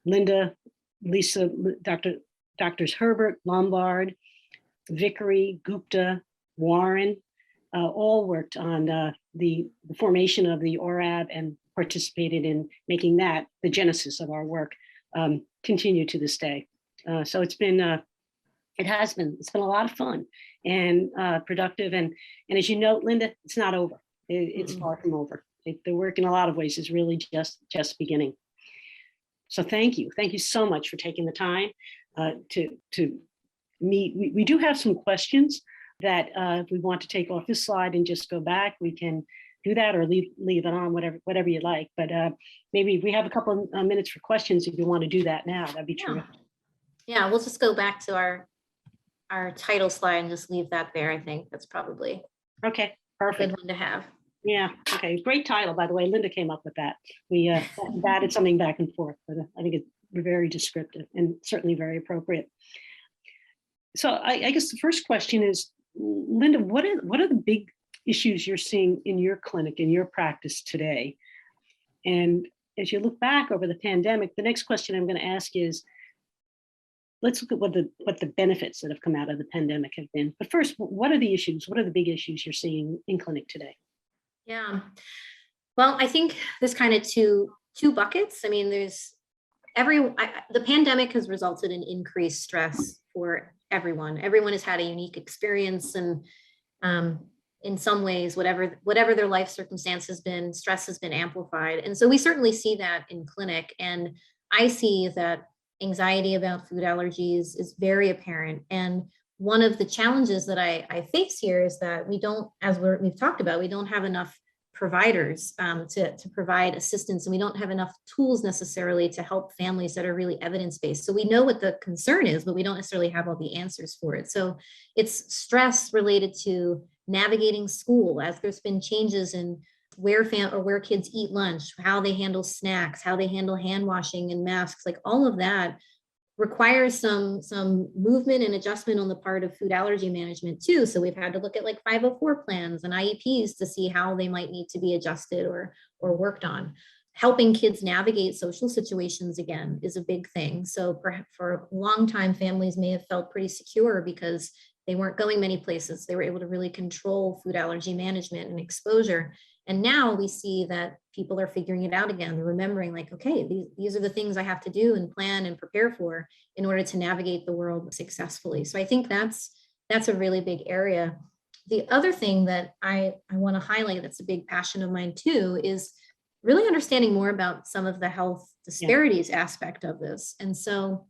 Linda, Lisa, Doctors Herbert, Lombard, Vickery, Gupta, Warren, all worked on the formation of the ORAB and participated in making that the genesis of our work, continue to this day. So it's been a lot of fun and productive. And as you note, Linda, it's not over. It's far from over. The work in a lot of ways is really just beginning. So thank you so much for taking the time to meet. We do have some questions that if we want to take off this slide and just go back, we can do that, or leave it on, whatever you like. But maybe we have a couple of minutes for questions if you want to do that now. That'd be true. Yeah, we'll just go back to our title slide and just leave that there. I think that's probably okay. Perfect. A good one to have. Yeah. Okay. Great title, by the way. Linda came up with that. We added something back and forth, but I think it's very descriptive and certainly very appropriate. So I guess the first question is, Linda, what are the big issues you're seeing in your clinic, in your practice today? And as you look back over the pandemic, the next question I'm going to ask is, let's look at what the benefits that have come out of the pandemic have been. But first, what are the issues? What are the big issues you're seeing in clinic today? Yeah. Well, I think there's kind of two buckets. I mean, the pandemic has resulted in increased stress for everyone. Everyone has had a unique experience, and in some ways, whatever their life circumstance has been, stress has been amplified. And so we certainly see that in clinic. And I see that anxiety about food allergies is very apparent. And one of the challenges that I face here is that we don't, as we've talked about, we don't have enough providers to provide assistance, and we don't have enough tools necessarily to help families that are really evidence-based. So we know what the concern is, but we don't necessarily have all the answers for it. So it's stress related to navigating school, as there's been changes in where kids eat lunch, how they handle snacks, how they handle hand washing and masks, like all of that requires some movement and adjustment on the part of food allergy management too. So we've had to look at like 504 plans and IEPs to see how they might need to be adjusted or worked on. Helping kids navigate social situations again is a big thing. So for a long time, families may have felt pretty secure because they weren't going many places. They were able to really control food allergy management and exposure. And now we see that people are figuring it out again. They're remembering like, okay, these are the things I have to do and plan and prepare for in order to navigate the world successfully. So I think that's a really big area. The other thing that I want to highlight that's a big passion of mine too is really understanding more about some of the health disparities aspect of this. And so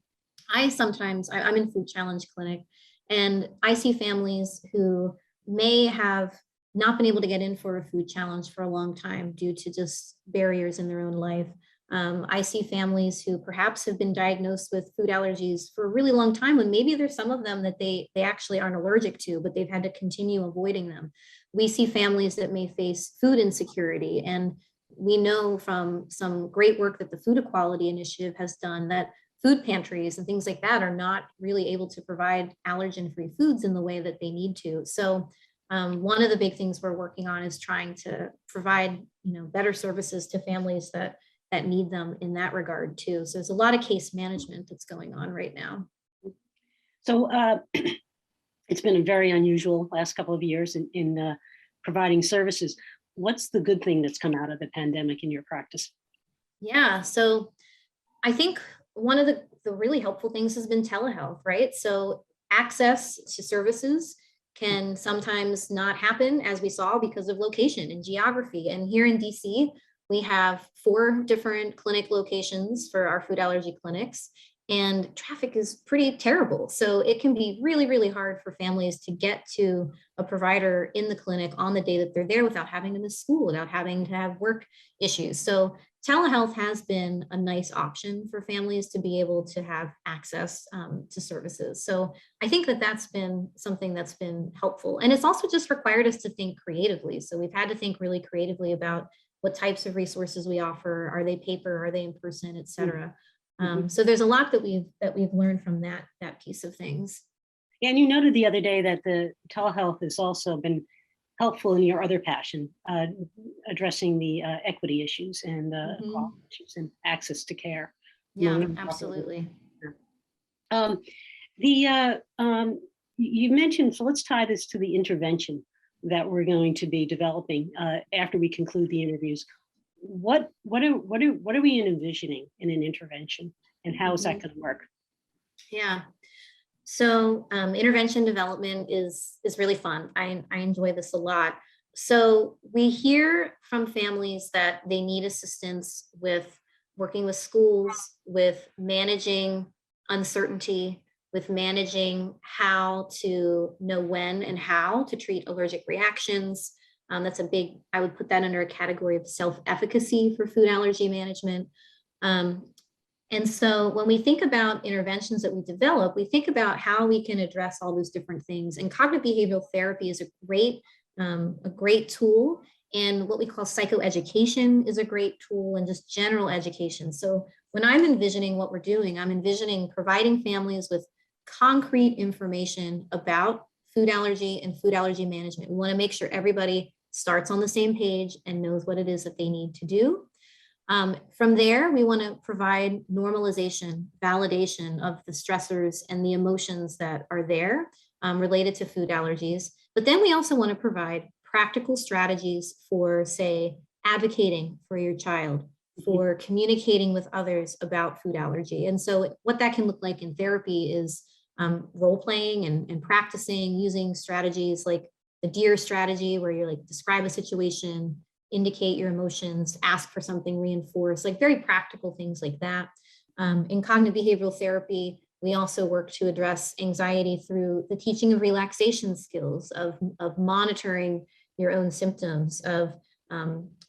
I'm in food challenge clinic, and I see families who may have not been able to get in for a food challenge for a long time due to just barriers in their own life. I see families who perhaps have been diagnosed with food allergies for a really long time, when maybe there's some of them that they actually aren't allergic to, but they've had to continue avoiding them. We see families that may face food insecurity, and we know from some great work that the Food Equality Initiative has done that food pantries and things like that are not really able to provide allergen-free foods in the way that they need to. So one of the big things we're working on is trying to provide, better services to families that need them in that regard too. So there's a lot of case management that's going on right now. So it's been a very unusual last couple of years in providing services. What's the good thing that's come out of the pandemic in your practice? Yeah, so I think one of the really helpful things has been telehealth, right? So access to services can sometimes not happen, as we saw, because of location and geography. And here in DC, we have 4 different clinic locations for our food allergy clinics, and traffic is pretty terrible. So it can be really, really hard for families to get to a provider in the clinic on the day that they're there without having to miss school, without having to have work issues. So telehealth has been a nice option for families to be able to have access to services. So I think that that's been something that's been helpful. And it's also just required us to think creatively. So we've had to think really creatively about what types of resources we offer. Are they paper? Are they in person, et cetera? So there's a lot that we've learned from that piece of things. Yeah, and you noted the other day that the telehealth has also been helpful in your other passion, addressing the equity issues and equality issues and access to care. Yeah, absolutely. You mentioned, so let's tie this to the intervention that we're going to be developing after we conclude the interviews. What are we envisioning in an intervention, and how is that going to work? Yeah. So intervention development is really fun. I enjoy this a lot. So we hear from families that they need assistance with working with schools, with managing uncertainty, with managing how to know when and how to treat allergic reactions. That's a big, I would put that under a category of self-efficacy for food allergy management. And so when we think about interventions that we develop, we think about how we can address all those different things. And cognitive behavioral therapy is a great tool. And what we call psychoeducation is a great tool, and just general education. So when I'm envisioning what we're doing, I'm envisioning providing families with concrete information about food allergy and food allergy management. We want to make sure everybody starts on the same page and knows what it is that they need to do. From there, we want to provide normalization, validation of the stressors and the emotions that are there related to food allergies. But then we also want to provide practical strategies for, say, advocating for your child, for communicating with others about food allergy. And so what that can look like in therapy is role playing and practicing using strategies like the DEAR strategy, where you're like, describe a situation, indicate your emotions, ask for something, reinforce, like very practical things like that. In cognitive behavioral therapy, we also work to address anxiety through the teaching of relaxation skills, of monitoring your own symptoms, of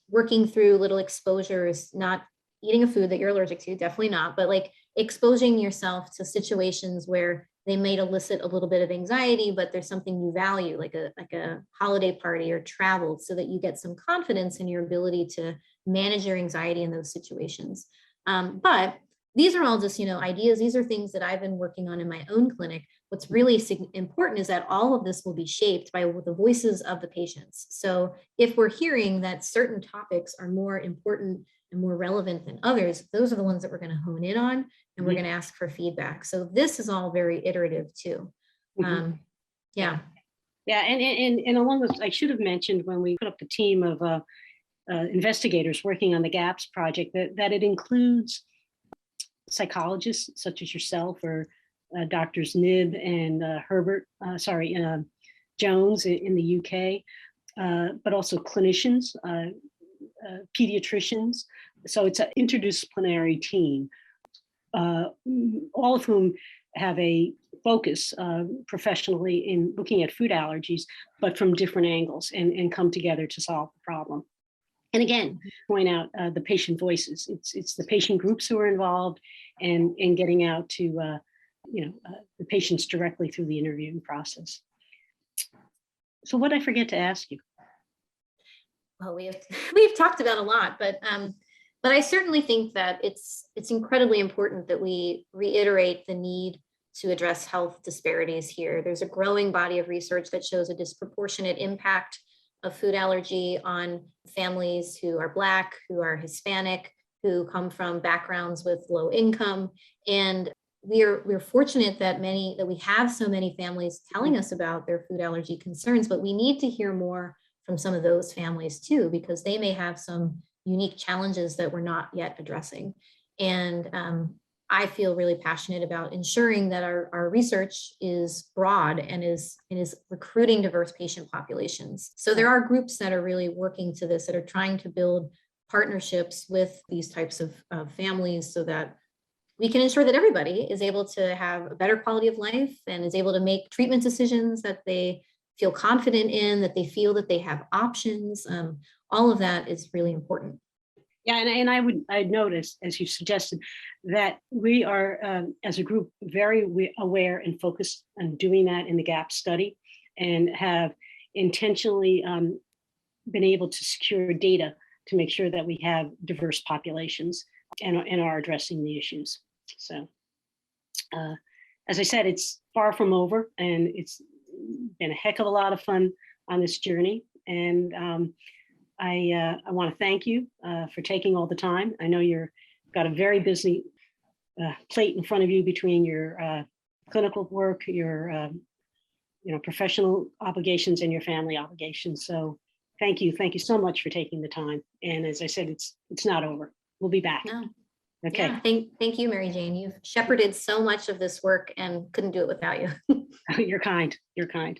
working through little exposures, not eating a food that you're allergic to, definitely not, but like exposing yourself to situations where they might elicit a little bit of anxiety, but there's something you value, like a holiday party or travel, so that you get some confidence in your ability to manage your anxiety in those situations. But these are all just, ideas. These are things that I've been working on in my own clinic. What's really important is that all of this will be shaped by the voices of the patients. So if we're hearing that certain topics are more important and more relevant than others, those are the ones that we're going to hone in on, and we're going to ask for feedback. So this is all very iterative too. Yeah. And along with, I should have mentioned when we put up the team of investigators working on the GAPS project that it includes psychologists such as yourself, or doctors Nib and Herbert, Jones in the UK, but also clinicians, pediatricians. So it's an interdisciplinary team, all of whom have a focus professionally in looking at food allergies, but from different angles, and come together to solve the problem. And again, point out the patient voices. It's the patient groups who are involved, and getting out to the patients directly through the interviewing process. So what did I forget to ask you? Well, we've talked about a lot, but I certainly think that it's incredibly important that we reiterate the need to address health disparities here. There's a growing body of research that shows a disproportionate impact of food allergy on families who are Black, who are Hispanic, who come from backgrounds with low income. And we're fortunate that we have so many families telling us about their food allergy concerns, but we need to hear more from some of those families too, because they may have some unique challenges that we're not yet addressing. And I feel really passionate about ensuring that our research is broad and is recruiting diverse patient populations. So there are groups that are really working to this, that are trying to build partnerships with these types of families, so that we can ensure that everybody is able to have a better quality of life and is able to make treatment decisions that they feel confident in, that they feel that they have options. All of that is really important. Yeah, and I'd notice, as you suggested, that we are, as a group, very aware and focused on doing that in the GAP study, and have intentionally been able to secure data to make sure that we have diverse populations and are addressing the issues. So, as I said, it's far from over, and it's been a heck of a lot of fun on this journey. And I want to thank you for taking all the time. I know you're got a very busy plate in front of you between your clinical work, your professional obligations, and your family obligations. So thank you so much for taking the time. And as I said, it's not over. We'll be back. No. Okay. Yeah, thank you, Mary Jane. You've shepherded so much of this work and couldn't do it without you. You're kind. You're kind.